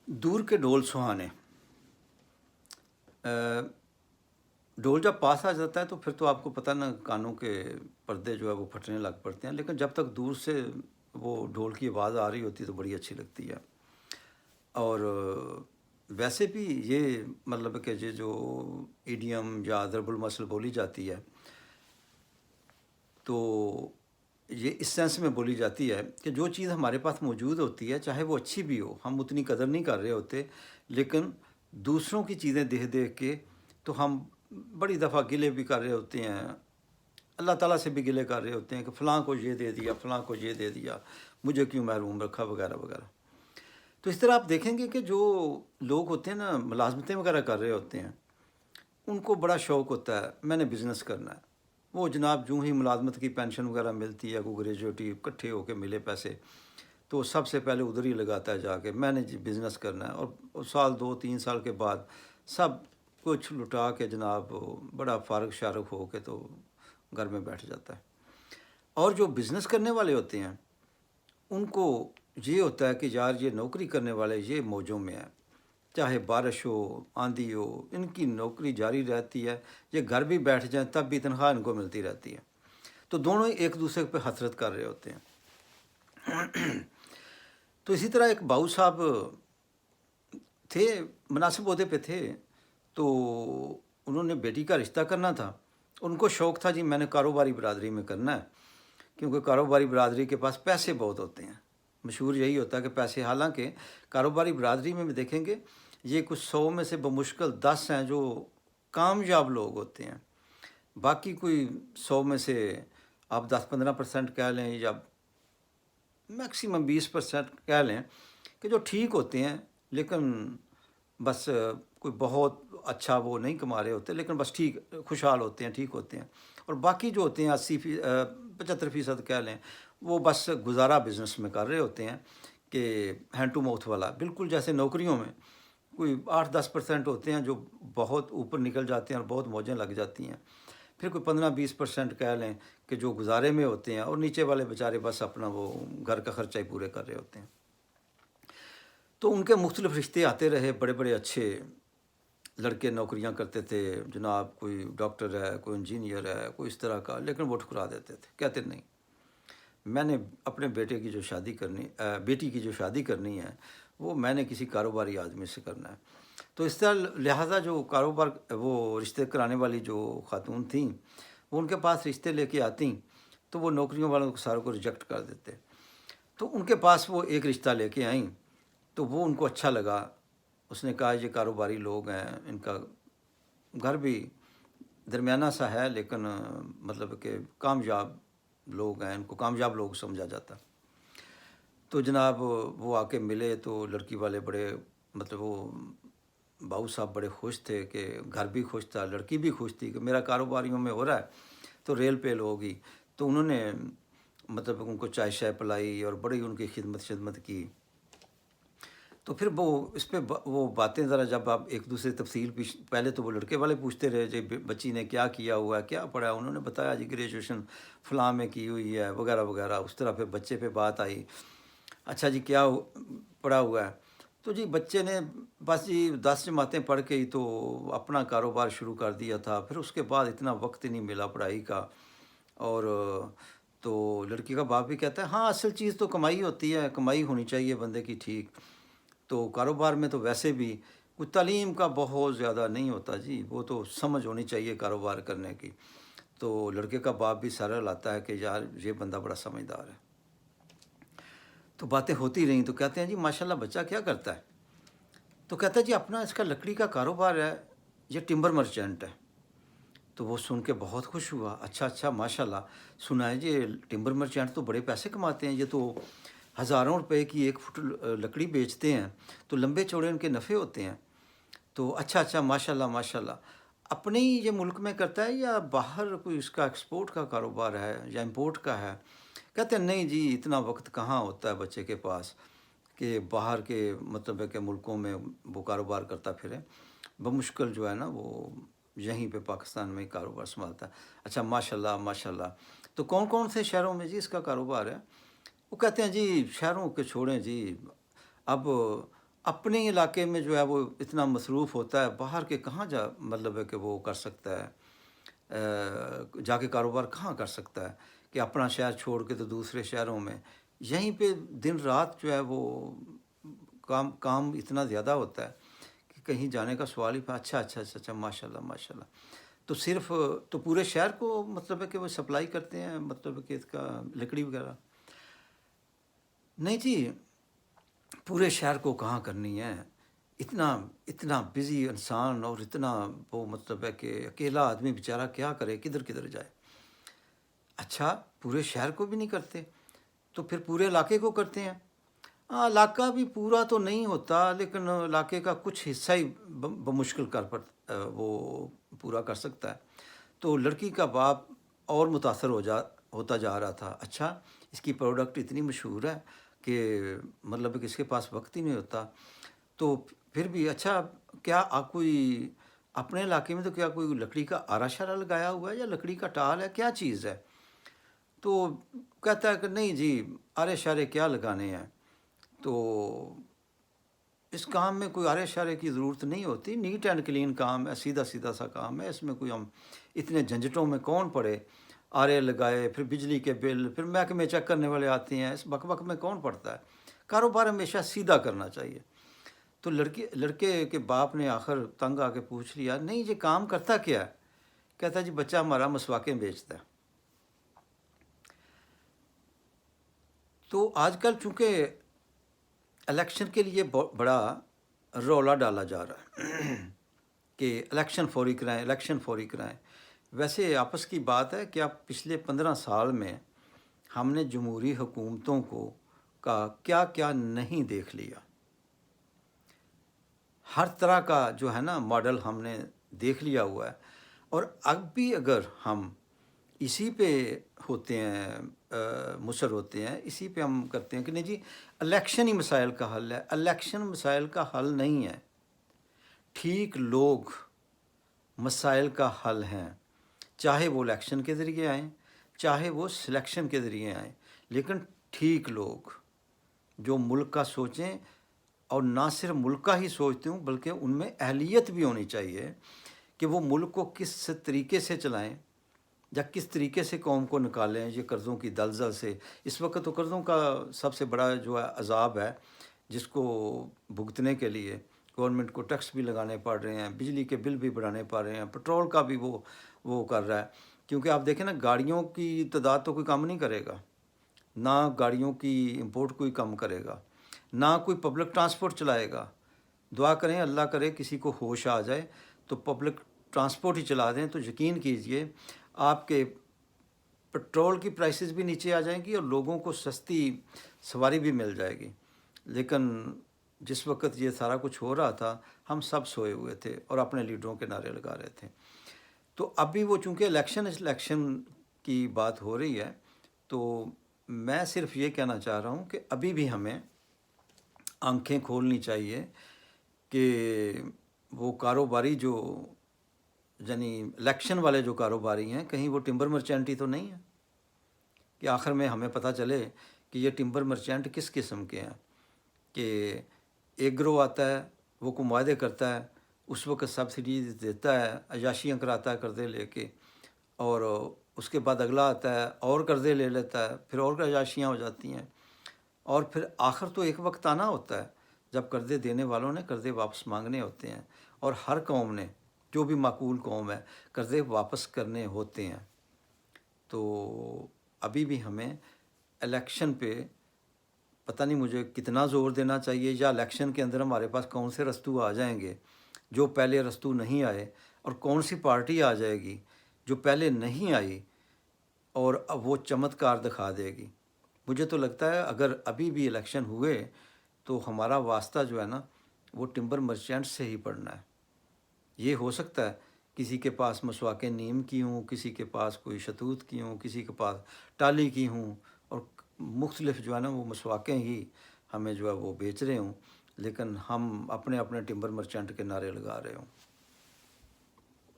دور کے ڈول سہانے۔ ڈول جب پاس آ جاتا ہے تو پھر تو آپ کو پتہ نہ کانوں کے پردے جو ہے وہ پھٹنے لگ پڑتے ہیں، لیکن جب تک دور سے وہ ڈھول کی آواز آ رہی ہوتی ہے تو بڑی اچھی لگتی ہے۔ اور ویسے بھی یہ مطلب کہ یہ جو ایڈیم یا ضرب المثل بولی جاتی ہے تو یہ اس سینس میں بولی جاتی ہے کہ جو چیز ہمارے پاس موجود ہوتی ہے چاہے وہ اچھی بھی ہو، ہم اتنی قدر نہیں کر رہے ہوتے، لیکن دوسروں کی چیزیں دیکھ دیکھ کے تو ہم بڑی دفعہ گلے بھی کر رہے ہوتے ہیں، اللہ تعالیٰ سے بھی گلے کر رہے ہوتے ہیں کہ فلاں کو یہ دے دیا، فلاں کو یہ دے دیا، مجھے کیوں محروم رکھا، وغیرہ وغیرہ۔ تو اس طرح آپ دیکھیں گے کہ جو لوگ ہوتے ہیں نا، ملازمتیں وغیرہ کر رہے ہوتے ہیں، ان کو بڑا شوق ہوتا ہے میں نے بزنس کرنا ہے۔ وہ جناب جو ہی ملازمت کی پینشن وغیرہ ملتی ہے، کوئی گریجویٹی اکٹھے ہو کے ملے پیسے، تو سب سے پہلے ادھر ہی لگاتا ہے جا کے میں نے بزنس کرنا ہے، اور سال 2-3 سال کے بعد سب کچھ لٹا کے جناب بڑا فارغ شارغ ہو کے تو گھر میں بیٹھ جاتا ہے۔ اور جو بزنس کرنے والے ہوتے ہیں ان کو یہ ہوتا ہے کہ یار یہ نوکری کرنے والے یہ موجوں میں ہیں، چاہے بارش ہو، آندھی ہو، ان کی نوکری جاری رہتی ہے، یہ گھر بھی بیٹھ جائیں تب بھی تنخواہ ان کو ملتی رہتی ہے، تو دونوں ہی ایک دوسرے پہ حسرت کر رہے ہوتے ہیں۔ تو اسی طرح ایک باؤ صاحب تھے، مناسب عہدے پہ تھے، تو انہوں نے بیٹی کا رشتہ کرنا تھا، ان کو شوق تھا جی میں نے کاروباری برادری میں کرنا ہے، کیونکہ کاروباری برادری کے پاس پیسے بہت ہوتے ہیں، مشہور یہی ہوتا ہے کہ پیسے، حالانکہ کاروباری برادری میں بھی دیکھیں گے یہ کچھ 100 میں سے بمشکل 10 ہیں جو کامیاب لوگ ہوتے ہیں، باقی کوئی 100 میں سے آپ 10-15% کہہ لیں یا میکسیمم 20% کہہ لیں کہ جو ٹھیک ہوتے ہیں، لیکن بس کوئی بہت اچھا وہ نہیں کما رہے ہوتے، لیکن بس ٹھیک خوشحال ہوتے ہیں، ٹھیک ہوتے ہیں، اور باقی جو ہوتے ہیں 75% کہہ لیں وہ بس گزارا بزنس میں کر رہے ہوتے ہیں کہ ہینڈ ٹو ماؤتھ والا، بالکل جیسے نوکریوں میں کوئی 8-10% ہوتے ہیں جو بہت اوپر نکل جاتے ہیں اور بہت موجیں لگ جاتی ہیں، پھر کوئی 15-20% کہہ لیں کہ جو گزارے میں ہوتے ہیں، اور نیچے والے بیچارے بس اپنا وہ گھر کا خرچہ ہی پورے کر رہے ہوتے ہیں۔ تو ان کے مختلف رشتے آتے رہے، بڑے بڑے اچھے لڑکے نوکریاں کرتے تھے جناب، کوئی ڈاکٹر ہے، کوئی انجینئر ہے، کوئی اس طرح کا، لیکن وہ ٹھکرا دیتے تھے، کہتے نہیں میں نے اپنے بیٹے کی جو شادی کرنی بیٹی کی جو شادی کرنی ہے وہ میں نے کسی کاروباری آدمی سے کرنا ہے۔ تو اس طرح لہٰذا جو کاروبار وہ رشتے کرانے والی جو خاتون تھیں وہ ان کے پاس رشتے لے کے آتیں تو وہ نوکریوں والوں کو ساروں کو ریجیکٹ کر دیتے، تو ان کے پاس وہ ایک رشتہ لے کے آئیں تو وہ ان کو اچھا لگا، اس نے کہا یہ کاروباری لوگ ہیں، ان کا گھر بھی درمیانہ سا ہے لیکن مطلب کہ کامیاب لوگ ہیں، ان کو کامیاب لوگ سمجھا جاتا۔ تو جناب وہ آ کے ملے تو لڑکی والے بڑے مطلب وہ باؤ صاحب بڑے خوش تھے کہ گھر بھی خوش تھا، لڑکی بھی خوش تھی کہ میرا کاروباریوں میں ہو رہا ہے تو ریل پیل ہوگی، تو انہوں نے مطلب ان کو چائے شائے پلائی اور بڑی ان کی خدمت کی۔ تو پھر وہ اس پہ وہ باتیں ذرا جب آپ ایک دوسرے تفصیل پہلے تو وہ لڑکے والے پوچھتے رہے جی بچی نے کیا کیا ہوا ہے، کیا پڑھا ہے، انہوں نے بتایا جی گریجویشن فلاں میں کی ہوئی ہے، وغیرہ وغیرہ، اس طرح پھر بچے پہ بات آئی، اچھا جی کیا پڑھا ہوا ہے، تو جی بچے نے بس جی 10 جماعتیں پڑھ کے ہی تو اپنا کاروبار شروع کر دیا تھا، پھر اس کے بعد اتنا وقت نہیں ملا پڑھائی کا، اور تو لڑکی کا باپ بھی کہتا ہے ہاں اصل چیز تو کمائی ہوتی ہے، کمائی ہونی چاہیے بندے کی ٹھیک، تو کاروبار میں تو ویسے بھی کوئی تعلیم کا بہت زیادہ نہیں ہوتا جی، وہ تو سمجھ ہونی چاہیے کاروبار کرنے کی، تو لڑکے کا باپ بھی سارا لاتا ہے کہ یار یہ بندہ بڑا سمجھدار ہے۔ تو باتیں ہوتی رہیں تو کہتے ہیں جی ماشاءاللہ بچہ کیا کرتا ہے، تو کہتا ہے جی اپنا اس کا لکڑی کا کاروبار ہے، یہ ٹمبر مرچنٹ ہے۔ تو وہ سن کے بہت خوش ہوا، اچھا ماشاءاللہ، سنا ہے جی ٹمبر مرچنٹ تو بڑے پیسے کماتے ہیں، یہ تو ہزاروں روپے کی 1 فٹ لکڑی بیچتے ہیں تو لمبے چوڑے ان کے نفع ہوتے ہیں، تو اچھا ماشاءاللہ اپنے ہی یہ ملک میں کرتا ہے یا باہر کوئی اس کا ایکسپورٹ کا کاروبار ہے یا امپورٹ کا ہے؟ کہتے ہیں نہیں جی اتنا وقت کہاں ہوتا ہے بچے کے پاس کہ باہر کے مطلب ہے کہ ملکوں میں وہ کاروبار کرتا پھرے، بمشکل جو ہے نا وہ یہیں پہ پاکستان میں ہی کاروبار سنبھالتا ہے۔ اچھا ماشاءاللہ، تو کون سے شہروں میں جی اس کا کاروبار ہے؟ وہ کہتے ہیں جی شہروں کے چھوڑیں جی، اب اپنے علاقے میں جو ہے وہ اتنا مصروف ہوتا ہے، باہر کے کہاں مطلب ہے کہ وہ کر سکتا ہے، جا کے کاروبار کہاں کر سکتا ہے کہ اپنا شہر چھوڑ کے تو دوسرے شہروں میں یہیں پہ دن رات جو ہے وہ کام کام اتنا زیادہ ہوتا ہے کہ کہیں جانے کا سوال ہی اچھا اچھا اچھا اچھا ماشاء اللہ ماشاء اللہ. تو صرف تو پورے شہر کو مطلب ہے کہ وہ سپلائی کرتے ہیں، مطلب ہے کہ اس کا لکڑی وغیرہ؟ نہیں جی، پورے شہر کو کہاں کرنی ہے، اتنا اتنا بزی انسان اور اتنا وہ مطلب ہے کہ اکیلا آدمی بیچارہ کیا کرے، کدھر کدھر جائے. اچھا پورے شہر کو بھی نہیں کرتے تو پھر پورے علاقے کو کرتے ہیں. ہاں علاقہ بھی پورا تو نہیں ہوتا لیکن علاقے کا کچھ حصہ ہی بمشکل وہ پورا کر سکتا ہے. تو لڑکی کا باپ اور متاثر ہوتا جا رہا تھا. اچھا اس کی پروڈکٹ اتنی مشہور ہے کہ مطلب کہ اس کے پاس وقت ہی نہیں ہوتا. تو پھر بھی اچھا کیا کوئی اپنے علاقے میں تو کیا کوئی لکڑی کا آرا شارا لگایا ہوا ہے یا لکڑی کا ٹال ہے، کیا چیز ہے؟ تو کہتا ہے کہ نہیں جی آرے شارے کیا لگانے ہیں، تو اس کام میں کوئی آرے شارے کی ضرورت نہیں ہوتی، نیٹ اینڈ کلین کام ہے، سیدھا سیدھا سا کام ہے، اس میں کوئی ہم اتنے جھنجھٹوں میں کون پڑے، آرے لگائے پھر بجلی کے بل پھر محکمے چیک کرنے والے آتے ہیں، اس بک بک میں کون پڑتا ہے، کاروبار ہمیشہ سیدھا کرنا چاہیے. تو لڑکے کے باپ نے آخر تنگ آ کے پوچھ لیا نہیں یہ کام کرتا کیا ہے؟ کہتا جی بچہ ہمارا مسواکیں بیچتا ہے. تو آج کل چونکہ الیکشن کے لیے بڑا رولا ڈالا جا رہا ہے کہ الیکشن فوری کرائیں الیکشن فوری کرائیں. ویسے آپس کی بات ہے کہ اب پچھلے 15 سال میں ہم نے جمہوری حکومتوں کا کیا کیا نہیں دیکھ لیا. ہر طرح کا جو ہے نا ماڈل ہم نے دیکھ لیا ہوا ہے. اور اب بھی اگر ہم اسی پہ ہوتے ہیں مصر ہوتے ہیں، اسی پہ ہم کرتے ہیں کہ نہیں جی الیکشن ہی مسائل کا حل ہے، الیکشن مسائل کا حل نہیں ہے. ٹھیک لوگ مسائل کا حل ہیں، چاہے وہ الیکشن کے ذریعے آئیں چاہے وہ سلیکشن کے ذریعے آئیں، لیکن ٹھیک لوگ جو ملک کا سوچیں، اور نہ صرف ملک کا ہی سوچتے ہوں بلکہ ان میں اہلیت بھی ہونی چاہیے کہ وہ ملک کو کس طریقے سے چلائیں یا کس طریقے سے قوم کو نکالیں یہ قرضوں کی دلدل سے. اس وقت تو قرضوں کا سب سے بڑا جو ہے عذاب ہے جس کو بھگتنے کے لیے گورنمنٹ کو ٹیکس بھی لگانے پڑ رہے ہیں، بجلی کے بل بھی بڑھانے پڑ رہے ہیں، پٹرول کا بھی وہ کر رہا ہے. کیونکہ آپ دیکھیں نا گاڑیوں کی تعداد تو کوئی کم نہیں کرے گا، نہ گاڑیوں کی امپورٹ کوئی کم کرے گا، نہ کوئی پبلک ٹرانسپورٹ چلائے گا. دعا کریں اللہ کرے کسی کو ہوش آ جائے تو پبلک ٹرانسپورٹ ہی چلا دیں، تو یقین کیجئے آپ کے پٹرول کی پرائسز بھی نیچے آ جائیں گی اور لوگوں کو سستی سواری بھی مل جائے گی. لیکن جس وقت یہ سارا کچھ ہو رہا تھا ہم سب سوئے ہوئے تھے اور اپنے لیڈروں کے نعرے لگا رہے تھے. تو اب بھی وہ چونکہ الیکشن کی بات ہو رہی ہے تو میں صرف یہ کہنا چاہ رہا ہوں کہ ابھی بھی ہمیں آنکھیں کھولنی چاہیے کہ وہ کاروباری جو یعنی الیکشن والے جو کاروباری ہیں کہیں وہ ٹمبر مرچینٹ ہی تو نہیں ہے کہ آخر میں ہمیں پتہ چلے کہ یہ ٹمبر مرچینٹ کس قسم کے ہیں کہ ایک گروہ آتا ہے وہ کو معاہدے کرتا ہے، اس وقت سبسڈیز دیتا ہے، عیاشیاں کراتا ہے قرضے لے کے، اور اس کے بعد اگلا آتا ہے اور قرضے لے لیتا ہے، پھر اور عیاشیاں ہو جاتی ہیں، اور پھر آخر تو ایک وقت آنا ہوتا ہے جب قرضے دینے والوں نے قرضے واپس مانگنے ہوتے ہیں، اور ہر قوم نے جو بھی معقول قوم ہے قرضے واپس کرنے ہوتے ہیں. تو ابھی بھی ہمیں الیکشن پہ پتہ نہیں مجھے کتنا زور دینا چاہیے، یا الیکشن کے اندر ہمارے پاس کون سے رستو آ جائیں گے جو پہلے رستو نہیں آئے، اور کون سی پارٹی آ جائے گی جو پہلے نہیں آئی اور اب وہ چمتکار دکھا دے گی. مجھے تو لگتا ہے اگر ابھی بھی الیکشن ہوئے تو ہمارا واسطہ جو ہے نا وہ ٹمبر مرچینٹ سے ہی پڑنا ہے. یہ ہو سکتا ہے کسی کے پاس مسواکیں نیم کی ہوں، کسی کے پاس کوئی شتوت کی ہوں، کسی کے پاس ٹالی کی ہوں، اور مختلف جو ہے نا وہ مسواکیں ہی ہمیں جو ہے وہ بیچ رہے ہوں، لیکن ہم اپنے ٹمبر مرچینٹ کے نعرے لگا رہے ہوں.